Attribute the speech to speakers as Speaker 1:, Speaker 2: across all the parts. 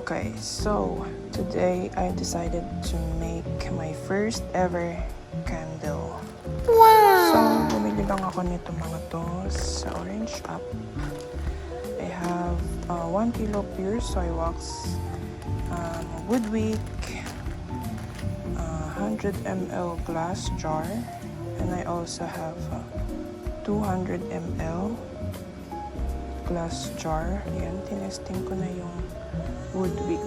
Speaker 1: Okay, so today I decided to make my first ever candle. So, bumili lang ako nito mga to sa Orange App. I have 1 kilo pure soy wax, wood wick, 100 ml glass jar, and I also have 200 ml glass jar. Yan, tinesting ko na yung wood wick.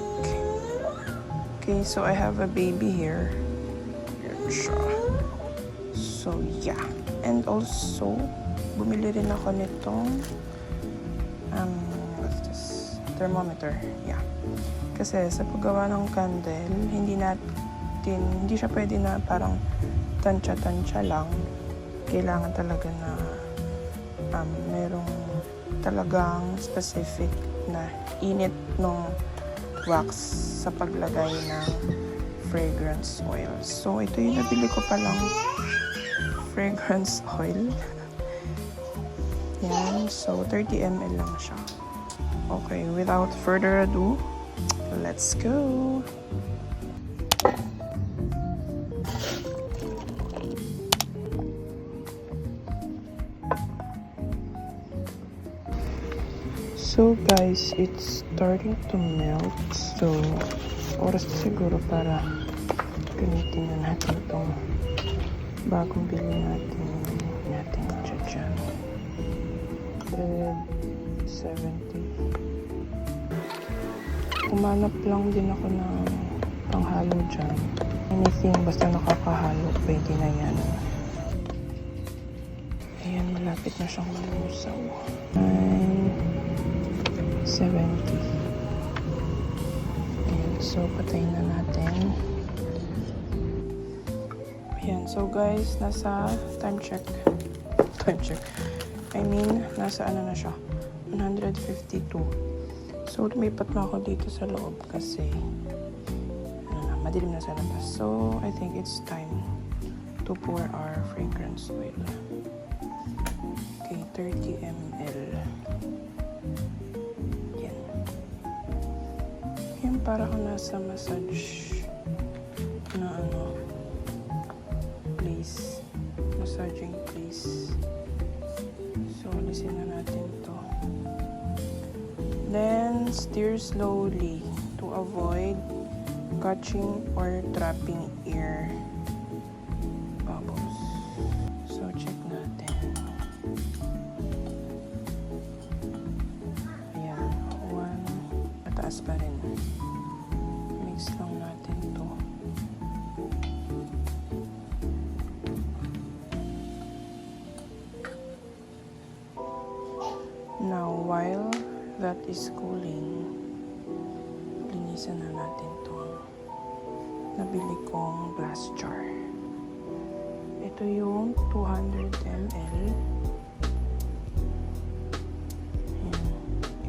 Speaker 1: Okay, so I have a baby here. Yan siya. So, yeah. And also, bumili rin ako nitong what's this? Thermometer. Yeah. Kasi sa paggawa ng candle, hindi siya pwede na parang tansya-tansya lang. Kailangan talaga na merong talagang specific na init ng wax sa paglagay ng fragrance oil. So, ito yung nabili ko palang fragrance oil. Yan. So, 30 ml lang siya. Okay, without further ado, let's go! So guys, it's starting to melt. So, oras na siguro para gamitin na natin itong bagong bili natin dyan. 170. Umanap lang din ako ng panghalo dyan. Anything basta nakakahalo, pwede na yan. Ayan, malapit na siyang malusaw. 70. Ayan, so patayin na natin. Ayan, so guys, nasa time check. I mean, nasa ano na siya, 152. So, lumipat na ako dito sa loob kasi madilim na sa labas. So, I think it's time to pour our fragrance oil. Okay, 30 ml. Para kung nasa massage na place, massaging place. So, alisin na natin to. Then, stir slowly to avoid catching or trapping air bubbles. So, check natin. Ayan, 1, mataas pa rin. Mix lang natin to. Now, while that is cooling, linisan na natin to. Nabili kong glass jar. Ito yung 200 ml. Ayan.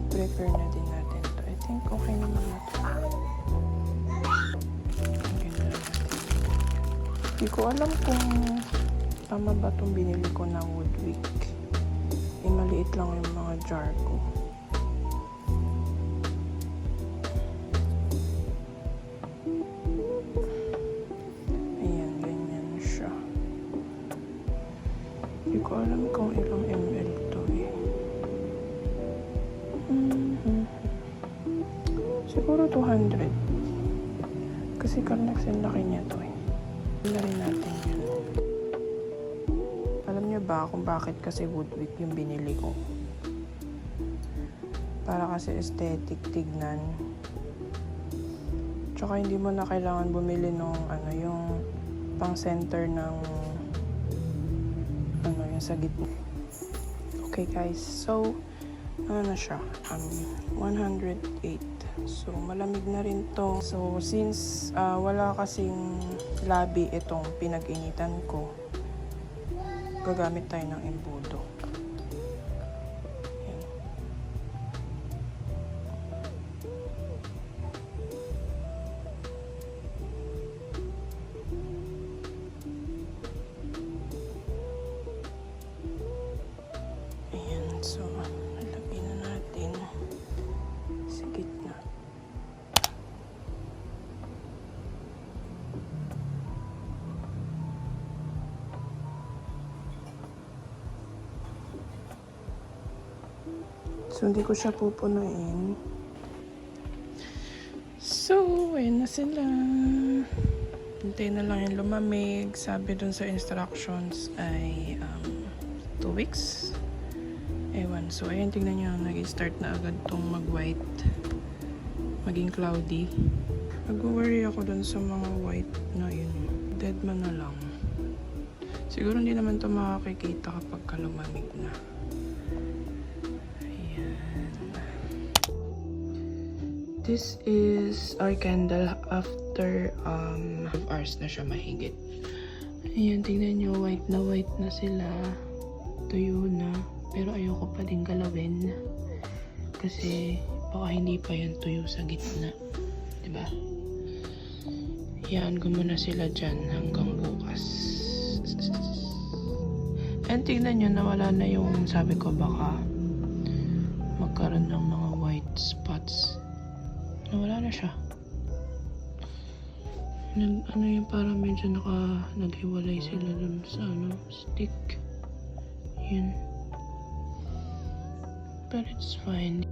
Speaker 1: I-prepare na din natin to. I think okay naman na to. Hindi ko alam kung tama ba itong binili ko na wood wick. Maliit lang yung mga jar ko. Ayan, ganyan siya. Hindi ko alam kung ilang ml to eh. Siguro 200. Kasi kalaksin laki niya to eh. Na rin natin yan. Alam niyo ba kung bakit kasi wood wick yung binili ko? Para kasi aesthetic tignan. Tsaka hindi mo na kailangan bumili nung yung pang center ng yung sa gitna. Okay guys, so na siya? 108. So, malamig na rin to. So, since wala kasing labi itong pinag-initan ko, gagamit tayo ng embudo. Ayan. Ayan, so, lagyan na natin sa gitna. So, hindi ko siya pupunuin. So, ayun na sila. Hintayin na lang yung lumamig. Sabi dun sa instructions ay 2 weeks. Ewan. So, ayun, tingnan nyo. Nag-start na agad tong mag-white. Maging cloudy. Nag-worry ako dun sa mga white na yun. Dead man na lang. Siguro hindi naman ito makakikita kapag lumamig na. Ayan. This is our candle after hours na siya mahigit. Ayan, tingnan nyo, white na sila. Tuyo na. Pero ayoko pa din galawin. Kasi baka hindi pa yan tuyo sa gitna. Diba? Hayaan ko muna sila dyan hanggang bukas. And tingnan nyo, nawala na yung sabi ko baka magkaroon ng mga white spots. Nawala na siya. Ano yung parang medyo naghiwalay sila dun sa stick. Yun. But it's fine.